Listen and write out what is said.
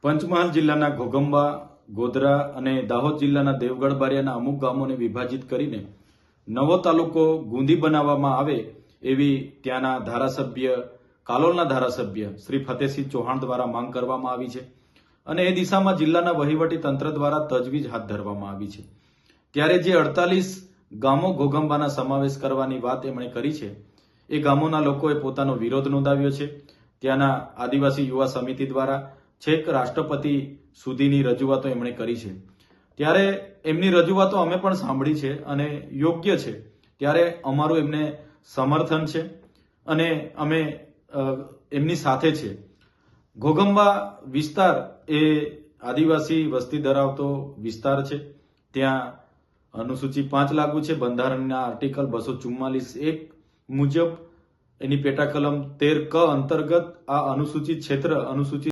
પંચમહાલ જિલ્લાના ઘોગંબા, ગોધરા અને દાહોદ જિલ્લાના દેવગઢ બારિયાના અમુક ગામોને વિભાજિત કરીને નવો તાલુકો ગુંદી બનાવવામાં આવે એવી ત્યાંના ધારાસભ્ય, કાલોલના ધારાસભ્ય શ્રી ફતેહસિંહ ચૌહાણ દ્વારા માંગ કરવામાં આવી છે અને એ દિશામાં જિલ્લાના વહીવટી તંત્ર દ્વારા તજવીજ હાથ ધરવામાં આવી છે. ત્યારે જે 48 ગામો ઘોગંબાના સમાવેશ કરવાની વાત એમણે કરી છે, એ ગામોના લોકોએ પોતાનો વિરોધ નોંધાવ્યો છે. ત્યાંના આદિવાસી યુવા સમિતિ દ્વારા છેક રાષ્ટ્રપતિ સુધીની રજૂઆતો એમણે કરી છે. ત્યારે એમની રજૂઆતો અમે પણ સાંભળી છે અને યોગ્ય છે. ત્યારે અમારું એમને સમર્થન છે અને અમે એમની સાથે છે. ઘોગંબા વિસ્તાર એ આદિવાસી વસ્તી ધરાવતો વિસ્તાર છે. ત્યાં અનુસૂચિ 5 લાગુ છે. બંધારણના આર્ટિકલ 244(1) મુજબ એની પેટા કલમ 13 ક અંતર્ગત આ અનુસૂચિત ક્ષેત્ર અનુસૂચિત